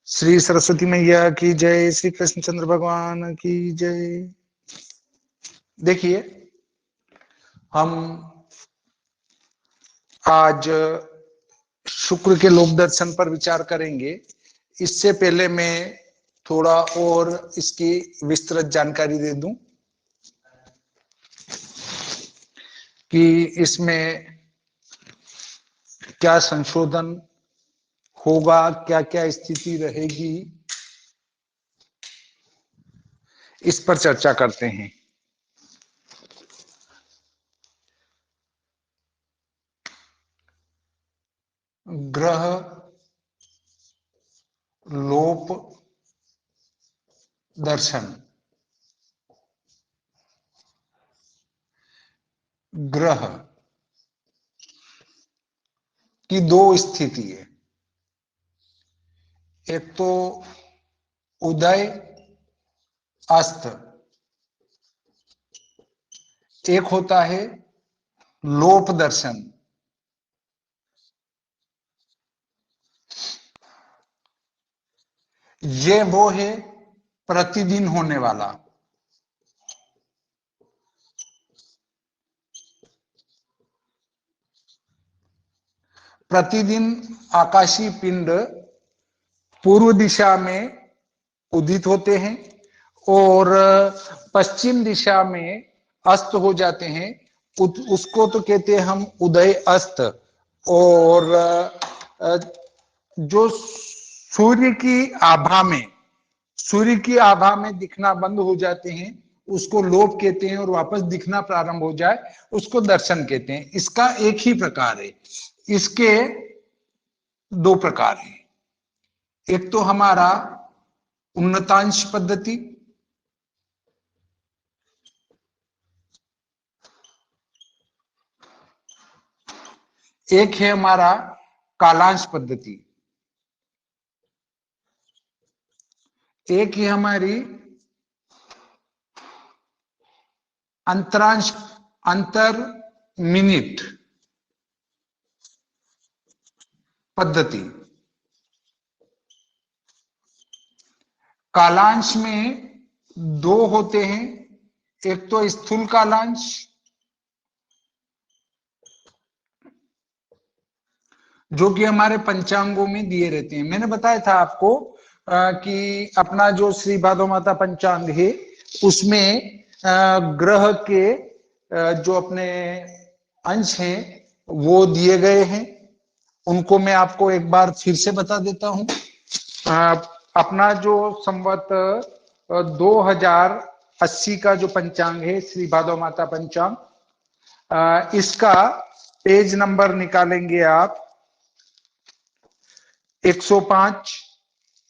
श्री सरस्वती मैया की जय, श्री कृष्णचंद्र भगवान की जय। देखिए, हम आज शुक्र के लोक दर्शन पर विचार करेंगे। इससे पहले मैं थोड़ा और इसकी विस्तृत जानकारी दे दूं कि इसमें क्या संशोधन होगा, क्या क्या स्थिति रहेगी, इस पर चर्चा करते हैं। ग्रह लोप दर्शन। ग्रह की दो स्थिति है, एक तो उदय अस्त, एक होता है लोप दर्शन। ये वो है प्रतिदिन होने वाला। प्रतिदिन आकाशीय पिंड पूर्व दिशा में उदित होते हैं और पश्चिम दिशा में अस्त हो जाते हैं। उसको तो कहते हैं हम उदय अस्त। और जो सूर्य की आभा में दिखना बंद हो जाते हैं उसको लोप कहते हैं, और वापस दिखना प्रारंभ हो जाए उसको दर्शन कहते हैं। इसका एक ही प्रकार है। इसके दो प्रकार हैं। एक तो हमारा उन्नतांश पद्धति, एक है हमारा कालांश पद्धति, एक है हमारी अंतरांश अंतर मिनट पद्धति। कालांश में दो होते हैं, एक तो स्थूल कालांश जो कि हमारे पंचांगों में दिए रहते हैं। मैंने बताया था आपको कि अपना जो श्री भादो माता पंचांग है उसमें ग्रह के जो अपने अंश हैं वो दिए गए हैं। उनको मैं आपको एक बार फिर से बता देता हूं। अपना जो संवत 2080 का जो पंचांग है श्री भादो माता पंचांग, इसका पेज नंबर निकालेंगे आप 105।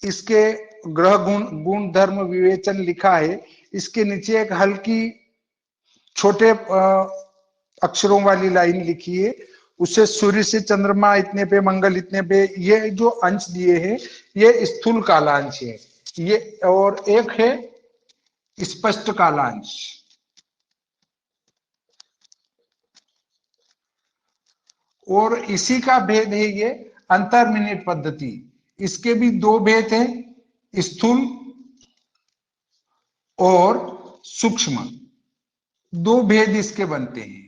इसके ग्रह गुण धर्म विवेचन लिखा है। इसके नीचे एक हल्की छोटे अक्षरों वाली लाइन लिखी है, उससे सूर्य से चंद्रमा इतने पे, मंगल इतने पे, ये जो अंश दिए हैं ये स्थूल कालांश है। ये और एक है स्पष्ट कालांश। और इसी का भेद है ये अंतर मिनट पद्धति। इसके भी दो भेद हैं, स्थूल और सूक्ष्म, दो भेद इसके बनते हैं।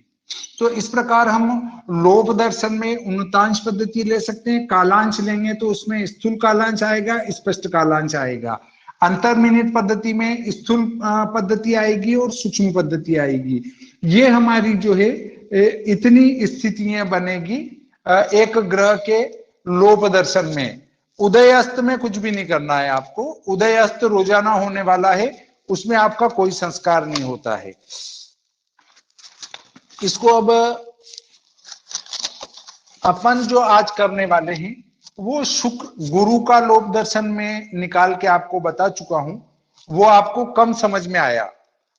तो इस प्रकार हम लोप दर्शन में उन्नतांश पद्धति ले सकते हैं। कालांश लेंगे तो उसमें स्थूल कालांश आएगा, स्पष्ट कालांश आएगा। अंतर मिनट पद्धति में स्थूल पद्धति आएगी और सूक्ष्म पद्धति आएगी। ये हमारी जो है इतनी स्थितियां बनेगी एक ग्रह के लोप दर्शन में। उदय अस्त में कुछ भी नहीं करना है आपको। उदय अस्त रोजाना होने वाला है, उसमें आपका कोई संस्कार नहीं होता है। इसको अब अपन जो आज करने वाले हैं वो शुक्र गुरु का लोक दर्शन में निकाल के आपको बता चुका हूं। वो आपको कम समझ में आया,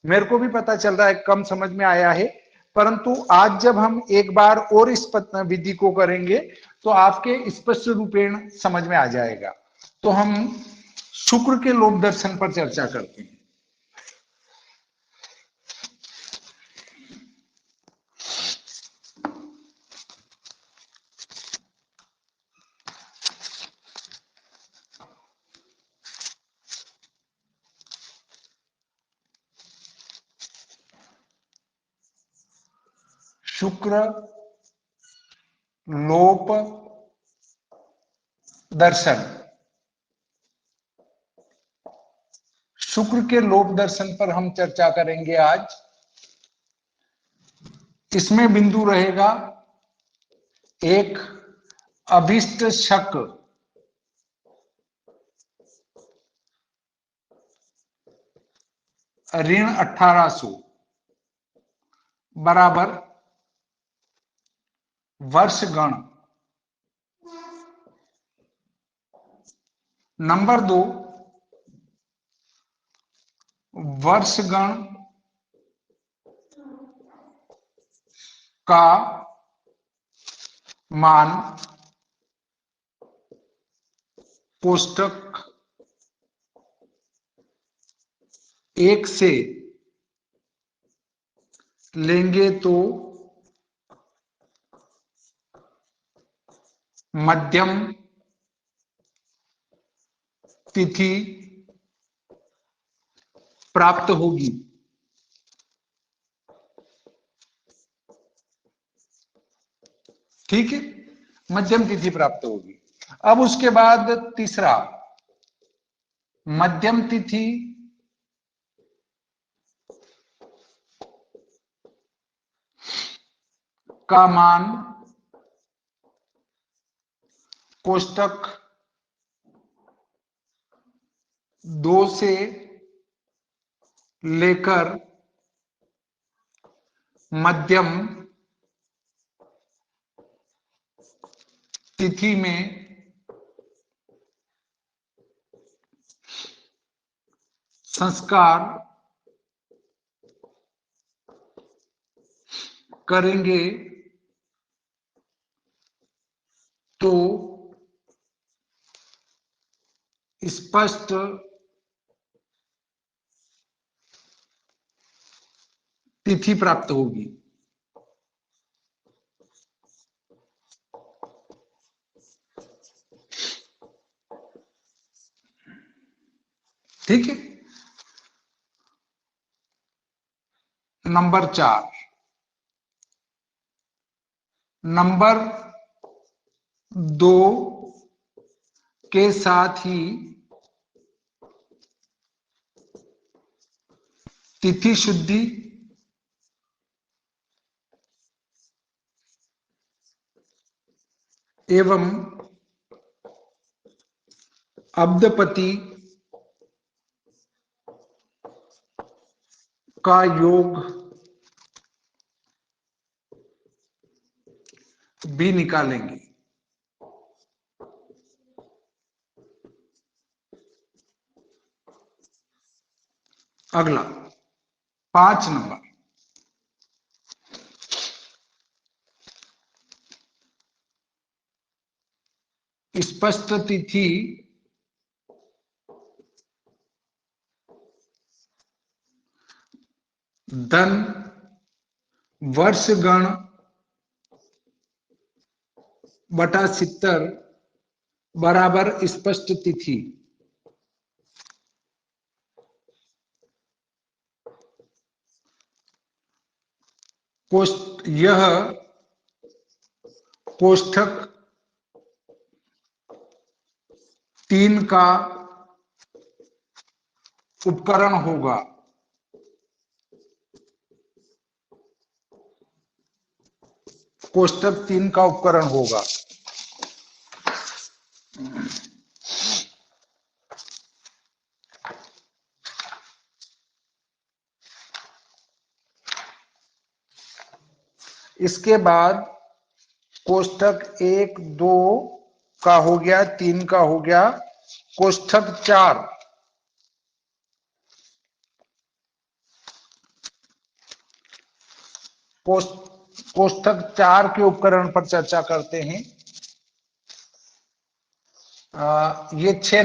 मेरे को भी पता चल रहा है कम समझ में आया है, परंतु आज जब हम एक बार और इस विधि को करेंगे तो आपके स्पष्ट रूपेण समझ में आ जाएगा। तो हम शुक्र के लोक दर्शन पर चर्चा करते हैं। शुक्र लोप दर्शन। शुक्र के लोप दर्शन पर हम चर्चा करेंगे आज। इसमें बिंदु रहेगा एक अभिष्ट शक ऋण 1800 बराबर वर्षगण। नंबर 2, वर्षगण का मान कोष्टक 1 से लेंगे तो मध्यम तिथि प्राप्त होगी। ठीक है, मध्यम तिथि प्राप्त होगी। अब उसके बाद तीसरा, मध्यम तिथि का मान कोष्टक 2 से लेकर मध्यम तिथि में संस्कार करेंगे तो स्पष्ट तिथि प्राप्त होगी। ठीक है। नंबर 4, नंबर 2 के साथ ही तिथि शुद्धि एवं अब्दपति का योग भी निकालेंगे। अगला 5 नंबर, स्पष्ट तिथि धन वर्षगण बटा 70 बराबर स्पष्ट तिथि। यह कोष्ठक 3 का उपकरण होगा। कोष्ठक 3 का उपकरण होगा। इसके बाद कोष्ठक 1, 2 का हो गया, 3 का हो गया। कोष्ठक 4, कोष्ठक 4 के उपकरण पर चर्चा करते हैं। ये 6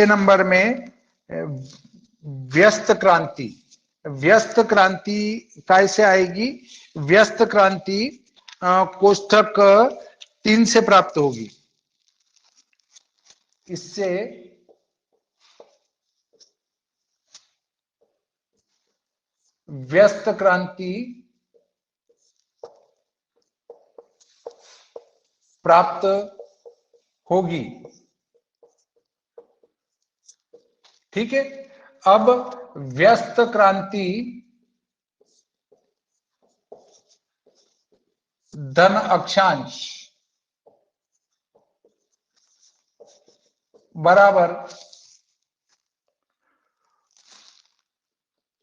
नंबर में व्यस्त क्रांति। व्यस्त क्रांति कैसे आएगी? व्यस्त क्रांति कोष्ठक 3 से प्राप्त होगी। इससे व्यस्त क्रांति प्राप्त होगी। ठीक है, अब व्यस्त क्रांति धन अक्षांश बराबर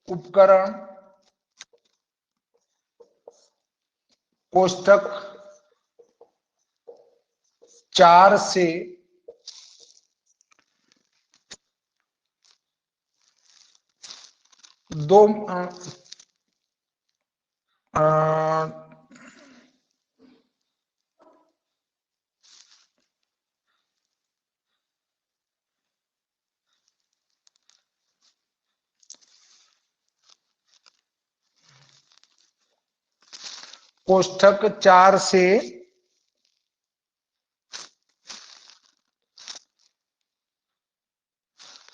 उपकरण कोष्ठक 4 से दो कोष्ठक 4 से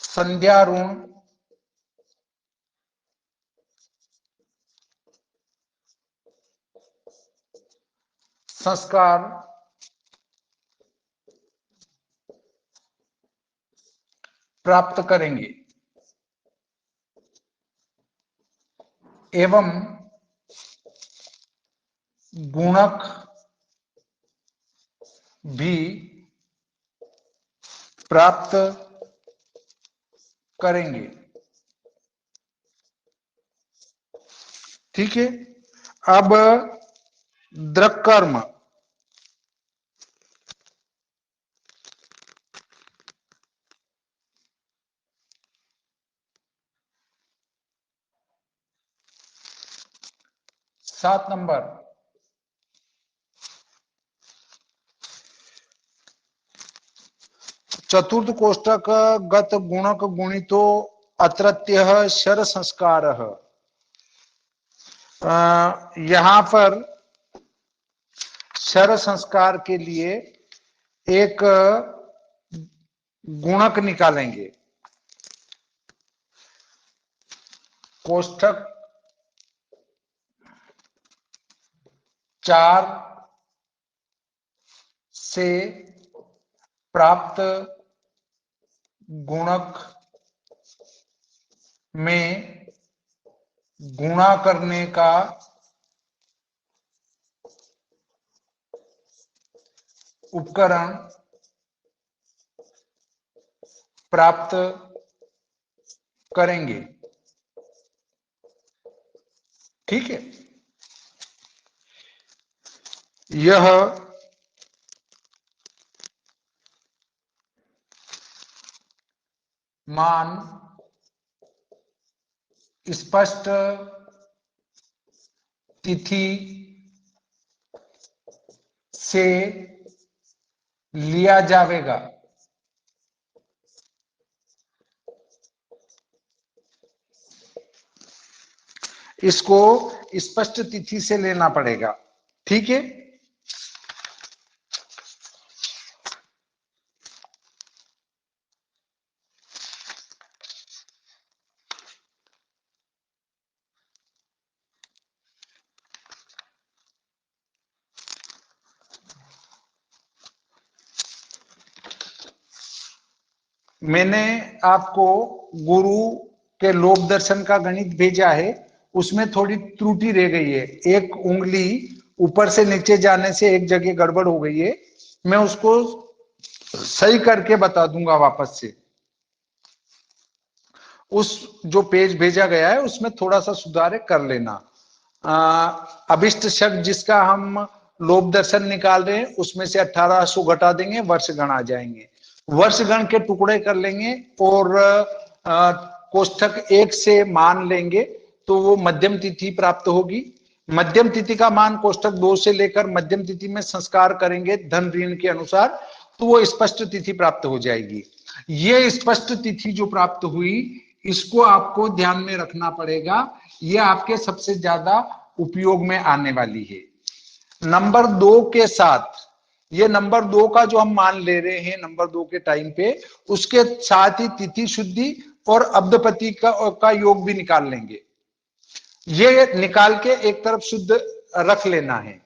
संध्या ऋण संस्कार प्राप्त करेंगे एवं गुणक भी प्राप्त करेंगे। ठीक है, अब द्रक्कर्म सात नंबर चतुर्थ कोष्ठक गत गुणक गुणितो अत्रत्यः शर संस्कारः। यहां पर शर संस्कार के लिए एक गुणक निकालेंगे। कोष्ठक 4 से प्राप्त गुणक में गुणा करने का उपकरण प्राप्त करेंगे। ठीक है, यह मान स्पष्ट तिथि से लिया जाएगा। इसको स्पष्ट तिथि से लेना पड़ेगा। ठीक है, मैंने आपको गुरु के लोक दर्शन का गणित भेजा है, उसमें थोड़ी त्रुटि रह गई है। एक उंगली ऊपर से नीचे जाने से एक जगह गड़बड़ हो गई है, मैं उसको सही करके बता दूंगा वापस से। उस जो पेज भेजा गया है उसमें थोड़ा सा सुधार कर लेना। अभिष्ट शब्द जिसका हम लोक दर्शन निकाल रहे हैं उसमें से 1800 घटा देंगे, वर्षगण आ जाएंगे। वर्षगण के टुकड़े कर लेंगे और कोष्ठक 1 से मान लेंगे तो वो मध्यम तिथि प्राप्त होगी। मध्यम तिथि का मान कोष्ठक 2 से लेकर मध्यम तिथि में संस्कार करेंगे धन ऋण के अनुसार, तो वो स्पष्ट तिथि प्राप्त हो जाएगी। ये स्पष्ट तिथि जो प्राप्त हुई इसको आपको ध्यान में रखना पड़ेगा, ये आपके सबसे ज्यादा उपयोग में आने वाली है। नंबर 2 के साथ, ये नंबर 2 का जो हम मान ले रहे हैं नंबर 2 के टाइम पे, उसके साथ ही तिथि शुद्धि और अब्दपति का योग भी निकाल लेंगे। ये निकाल के एक तरफ शुद्ध रख लेना है।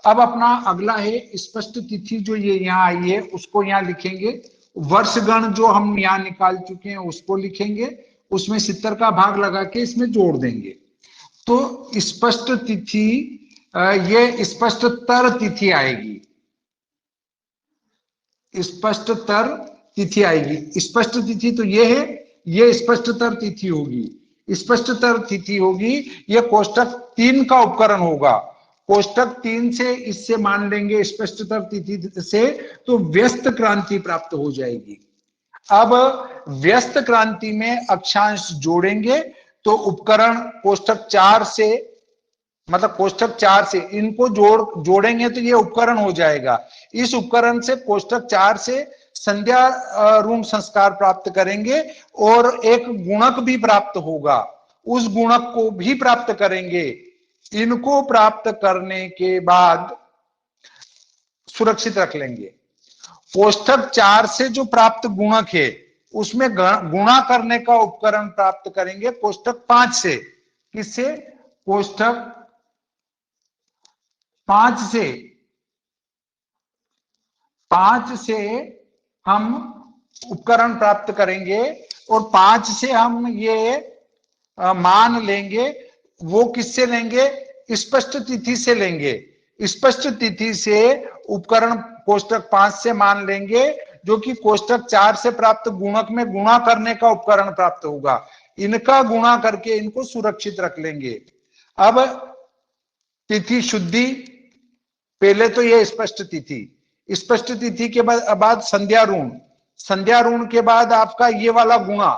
अब अपना अगला है स्पष्ट तिथि, जो ये यहाँ आई है उसको यहाँ लिखेंगे। वर्षगण जो हम यहाँ निकाल चुके हैं उसको लिखेंगे, उसमें 70 का भाग लगा के इसमें जोड़ देंगे। तो स्पष्ट तिथि, ये स्पष्टतर तिथि आएगी, स्पष्टतर तिथि आएगी। स्पष्ट तिथि तो ये है, ये स्पष्टतर तिथि होगी। स्पष्टतर तिथि होगी, ये कोष्टक 3 का उपकरण होगा। कोष्टक 3 से इससे मान लेंगे स्पष्टतर तिथि से, तो व्यस्त क्रांति प्राप्त हो जाएगी। अब व्यस्त क्रांति में अक्षांश जोड़ेंगे तो उपकरण कोष्टक 4 से, मतलब कोष्टक 4 से इनको जोड़ेंगे तो ये उपकरण हो जाएगा। इस उपकरण से कोष्टक 4 से संध्या ऋण संस्कार प्राप्त करेंगे और एक गुणक भी प्राप्त होगा, उस गुणक को भी प्राप्त करेंगे। इनको प्राप्त करने के बाद सुरक्षित रख लेंगे। कोष्टक 4 से जो प्राप्त गुणक है उसमें गुणा करने का उपकरण प्राप्त करेंगे कोष्टक 5 से। किससे? कोष्टक 5 से हम उपकरण प्राप्त करेंगे और 5 से हम ये मान लेंगे। वो किससे लेंगे? स्पष्ट तिथि से लेंगे। स्पष्ट तिथि से उपकरण कोष्टक 5 से मान लेंगे, जो कि कोष्टक 4 से प्राप्त गुणक में गुणा करने का उपकरण प्राप्त होगा। इनका गुणा करके इनको सुरक्षित रख लेंगे। अब तिथि शुद्धि, पहले तो ये स्पष्ट तिथि, स्पष्ट तिथि के बाद संध्या ऋण, संध्या ऋण के बाद आपका ये वाला गुणा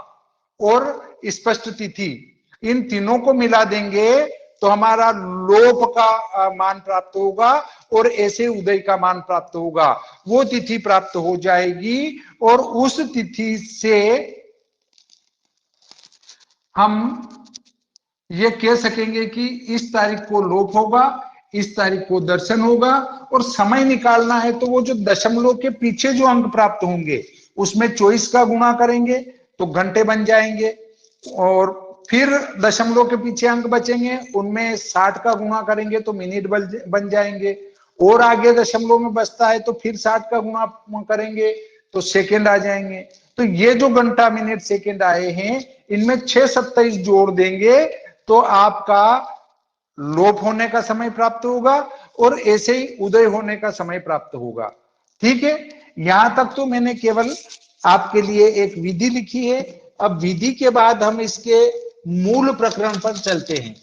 और स्पष्ट तिथि, इन तीनों को मिला देंगे तो हमारा लोप का मान प्राप्त होगा और ऐसे उदय का मान प्राप्त होगा। वो तिथि प्राप्त हो जाएगी और उस तिथि से हम ये कह सकेंगे कि इस तारीख को लोप होगा, इस तारीख को दर्शन होगा। और समय निकालना है तो वो जो दशमलव के पीछे जो अंक प्राप्त होंगे उसमें 24 का गुणा करेंगे तो घंटे बन जाएंगे, और फिर दशमलव के पीछे अंक बचेंगे उनमें 60 का गुणा करेंगे तो मिनट बन जाएंगे, और आगे दशमलव में बचता है तो फिर 60 का गुणा करेंगे तो सेकेंड आ जाएंगे। तो ये जो घंटा मिनट सेकेंड आए हैं इनमें 627 जोड़ देंगे तो आपका लोप होने का समय प्राप्त होगा और ऐसे ही उदय होने का समय प्राप्त होगा। ठीक है, यहां तक तो मैंने केवल आपके लिए एक विधि लिखी है। अब विधि के बाद हम इसके मूल प्रकरण पर चलते हैं।